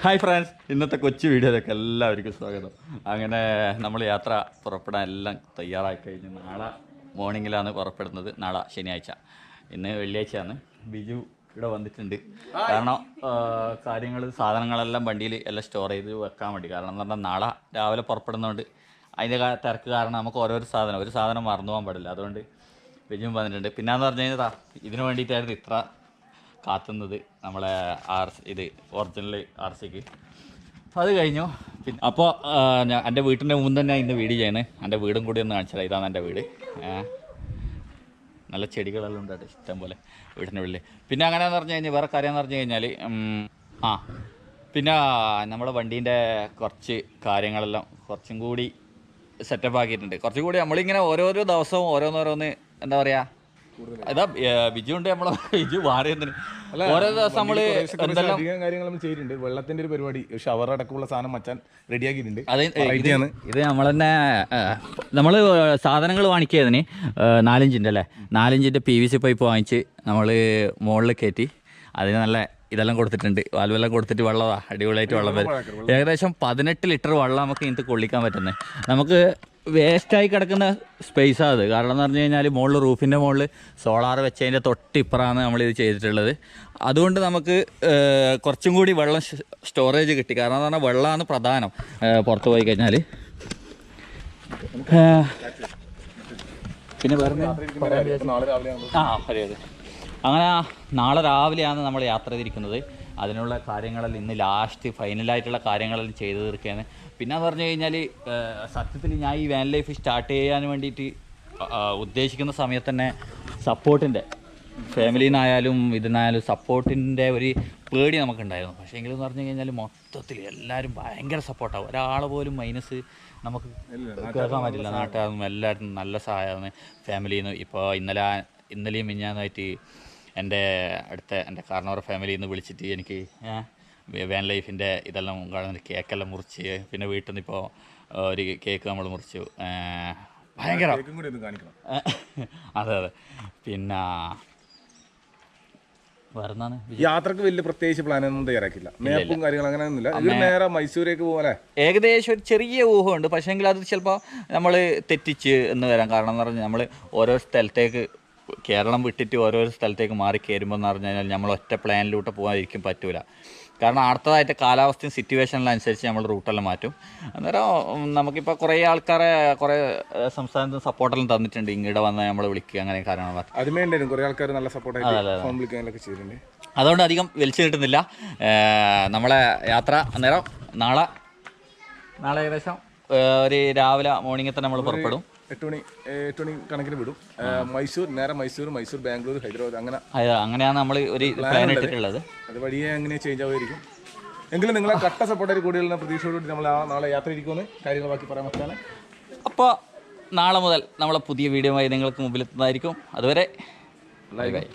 Hi friends, ഇന്നത്തെ കൊച്ചു വീഡിയോയിലേക്ക് എല്ലാവർക്കും സ്വാഗതം. അങ്ങനെ നമ്മൾ യാത്ര പുറപ്പെടാൻ എല്ലാം തയ്യാറായി കഴിഞ്ഞ് നാളെ മോർണിംഗിലാണ് പുറപ്പെടുന്നത്. നാളെ ശനിയാഴ്ച, ഇന്ന് വെള്ളിയാഴ്ചയാണ്. ബിജു ഇവിടെ വന്നിട്ടുണ്ട്. കാരണം സാധനങ്ങളെല്ലാം വണ്ടിയിൽ എല്ലാം സ്റ്റോർ ചെയ്ത് വെക്കാൻ വേണ്ടി. കാരണം എന്ന് പറഞ്ഞാൽ നാളെ രാവിലെ പുറപ്പെടുന്നതുകൊണ്ട് അതിൻ്റെ തിരക്ക് കാരണം നമുക്ക് ഒരു സാധനം മറന്നു പോകാൻ പാടില്ല. അതുകൊണ്ട് ബിജു വന്നിട്ടുണ്ട്. പിന്നെയെന്ന് പറഞ്ഞു കഴിഞ്ഞാൽ ഇതിന് വേണ്ടിയിട്ടായിരുന്നു ഇത്ര കാത്തുന്നത്, നമ്മളെ ഒറിജിനൽ RCക്ക്. അത് കഴിഞ്ഞു. പിന്നെ അപ്പോൾ എൻ്റെ വീട്ടിൻ്റെ മുമ്പ് തന്നെ ഇന്ന് വീഡിയോ ചെയ്യുന്നത്. എൻ്റെ വീടും കൂടി ഒന്ന് കാണിച്ചാൽ ഇതാണ് എൻ്റെ വീട്. നല്ല ചെടികളെല്ലാം ഉണ്ടായിട്ട് ഇഷ്ടം പോലെ വീടിൻ്റെ ഉള്ളിൽ. പിന്നെ അങ്ങനെയെന്ന് പറഞ്ഞു കഴിഞ്ഞാൽ വേറെ കാര്യമെന്ന് പറഞ്ഞു കഴിഞ്ഞാൽ പിന്നെ നമ്മളെ വണ്ടീൻ്റെ കുറച്ച് കാര്യങ്ങളെല്ലാം കുറച്ചും കൂടി സെറ്റപ്പ് ആക്കിയിട്ടുണ്ട്. കുറച്ചും കൂടി നമ്മളിങ്ങനെ ഓരോരോ ദിവസവും ഓരോന്നോരോന്ന് എന്താ പറയുക, അതാ ബിജു ഉണ്ട്. ബിജു മാറിയതിന് ഓരോ ദിവസം നമ്മള് കാര്യങ്ങളും ചെയ്തിട്ടുണ്ട്. വെള്ളത്തിന്റെ ഒരു പരിപാടി, ഷവർ അടക്കമുള്ള സാധനം മച്ചാൻ റെഡിയാക്കിയിട്ടുണ്ട്. ഇത് നമ്മൾ തന്നെ നമ്മള് സാധനങ്ങൾ വാങ്ങിക്കിയതിന് 4 ഇഞ്ചിൻ്റെ അല്ലേ, 4 ഇഞ്ചിൻ്റെ PVC പൈപ്പ് വാങ്ങിച്ച് നമ്മൾ മുകളിൽ കയറ്റി അതിന് നല്ല ഇതെല്ലാം കൊടുത്തിട്ടുണ്ട്. വാൽവെല്ലാം കൊടുത്തിട്ട് വെള്ളമാണ് അടിപൊളിയായിട്ട് വെള്ളം വരും. ഏകദേശം 18 ലിറ്റർ വെള്ളം നമുക്ക് ഇതിന് കൊള്ളിക്കാൻ പറ്റുന്നത്. നമുക്ക് വേസ്റ്റായി കിടക്കുന്ന സ്പേസാണ് അത്. കാരണം എന്ന് പറഞ്ഞു കഴിഞ്ഞാൽ മുകളിൽ റൂഫിൻ്റെ മുകളിൽ സോളാർ വെച്ചതിൻ്റെ തൊട്ടിപ്പുറമാണ് നമ്മളിത് ചെയ്തിട്ടുള്ളത്. അതുകൊണ്ട് നമുക്ക് കുറച്ചും കൂടി വെള്ളം സ്റ്റോറേജ് കിട്ടി. കാരണം എന്ന് പറഞ്ഞാൽ വെള്ളമാണ് പ്രധാനം പുറത്ത് പോയി കഴിഞ്ഞാൽ. പിന്നെ വേറെ അതെ അങ്ങനെ നാളെ രാവിലെയാണ് നമ്മൾ യാത്ര ചെയ്തിരിക്കുന്നത്. അതിനുള്ള കാര്യങ്ങളെല്ലാം ഇന്ന് ലാസ്റ്റ് ഫൈനലായിട്ടുള്ള കാര്യങ്ങളെല്ലാം ചെയ്തു തീർക്കുകയാണ്. പിന്നെ എന്ന് പറഞ്ഞു കഴിഞ്ഞാൽ സത്യത്തിൽ ഞാൻ ഈ വാൻ ലൈഫ് സ്റ്റാർട്ട് ചെയ്യാൻ വേണ്ടിയിട്ട് ഉദ്ദേശിക്കുന്ന സമയത്ത് തന്നെ സപ്പോർട്ടിൻ്റെ ഫാമിലിന്നായാലും ഇതിനായാലും സപ്പോർട്ടിൻ്റെ ഒരു പേടി നമുക്കുണ്ടായിരുന്നു. പക്ഷേ എങ്കിലെന്ന് പറഞ്ഞു കഴിഞ്ഞാൽ മൊത്തത്തിൽ എല്ലാവരും ഭയങ്കര സപ്പോർട്ടാവും. ഒരാൾ പോലും മൈനസ് നമുക്ക് കേൾക്കാൻ പറ്റില്ല. നാട്ടുകാരും എല്ലാവരും നല്ല സഹായമാണ് ഫാമിലിയിൽ നിന്ന്. ഇപ്പോൾ ഇന്നലെയും മിഞ്ഞാന്നായിട്ട് എൻ്റെ കാർണവർ ഫാമിലിയിൽ നിന്ന് വിളിച്ചിട്ട് എനിക്ക് വാൻ ലൈഫിൻ്റെ ഇതെല്ലാം കേക്കെല്ലാം മുറിച്ച്, പിന്നെ വീട്ടിൽ നിന്ന് ഇപ്പോൾ ഒരു കേക്ക് നമ്മൾ മുറിച്ചു. ഭയങ്കര അതെ. പിന്നെ വേറെന്താണ്, യാത്രക്ക് വലിയ പ്രത്യേകിച്ച് പ്ലാനൊന്നും തയ്യാറാക്കില്ല. മേപ്പും കാര്യങ്ങളും അങ്ങനെയൊന്നുമില്ല. നേരെ മൈസൂരേക്ക് പോലെ ഏകദേശം ഒരു ചെറിയ ഊഹമുണ്ട്. പക്ഷേങ്കിൽ അത് ചിലപ്പോൾ നമ്മൾ തെറ്റിച്ച് എന്ന് വരാം. കാരണം എന്ന് പറഞ്ഞാൽ നമ്മൾ ഓരോ സ്ഥലത്തേക്ക് കേരളം വിട്ടിട്ട് ഓരോരോ സ്ഥലത്തേക്ക് മാറി കയറുമ്പോൾ എന്ന് പറഞ്ഞു കഴിഞ്ഞാൽ നമ്മൾ ഒറ്റ പ്ലാനിലൂടെ പോകാതിരിക്കും പറ്റൂല. കാരണം അടുത്തതായിട്ട് കാലാവസ്ഥയും സിറ്റുവേഷനിലനുസരിച്ച് നമ്മൾ റൂട്ടെല്ലാം മാറ്റും. അന്നേരം നമുക്കിപ്പോൾ കുറേ ആൾക്കാരെ കുറേ സംസ്ഥാനത്ത് സപ്പോർട്ടെല്ലാം തന്നിട്ടുണ്ട്. ഇങ്ങോട്ട് വന്നാൽ നമ്മൾ വിളിക്കുക, അങ്ങനെ കാര്യങ്ങൾ അതുമേണ്ടായിരുന്നു. കുറേ ആൾക്കാർ നല്ല സപ്പോർട്ടായിട്ട് ചെയ്തിട്ടുണ്ട്. അതുകൊണ്ട് അധികം വലിച്ചു കിട്ടുന്നില്ല നമ്മളെ യാത്ര. അന്നേരം നാളെ ഏകദേശം ഒരു രാവിലെ മോർണിംഗിൽ തന്നെ നമ്മൾ പുറപ്പെടും. 8 മണി കണക്കിന് വിടും. മൈസൂർ ബാംഗ്ലൂർ ഹൈദരാബാദ് അങ്ങനെയാണ് നമ്മൾ ഒരു പ്ലാൻ ഇട്ടിട്ടുള്ളത്. അത് വഴിയെ അങ്ങനെ ചേഞ്ച് ആവുമായിരിക്കും. എങ്കിലും നിങ്ങളെ കട്ട സപ്പോർട്ടായിട്ട് കൂടിയുള്ള പ്രതീക്ഷയോടുകൂടി നമ്മൾ നാളെ യാത്ര ഇരിക്കുമെന്ന് കാര്യങ്ങൾ ബാക്കി പറയാൻ പറ്റാണ്. അപ്പോൾ നാളെ മുതൽ നമ്മളെ പുതിയ വീഡിയോ ആയി നിങ്ങൾക്ക് മുമ്പിൽ എത്തുന്നതായിരിക്കും. അതുവരെ ബൈ ബൈ.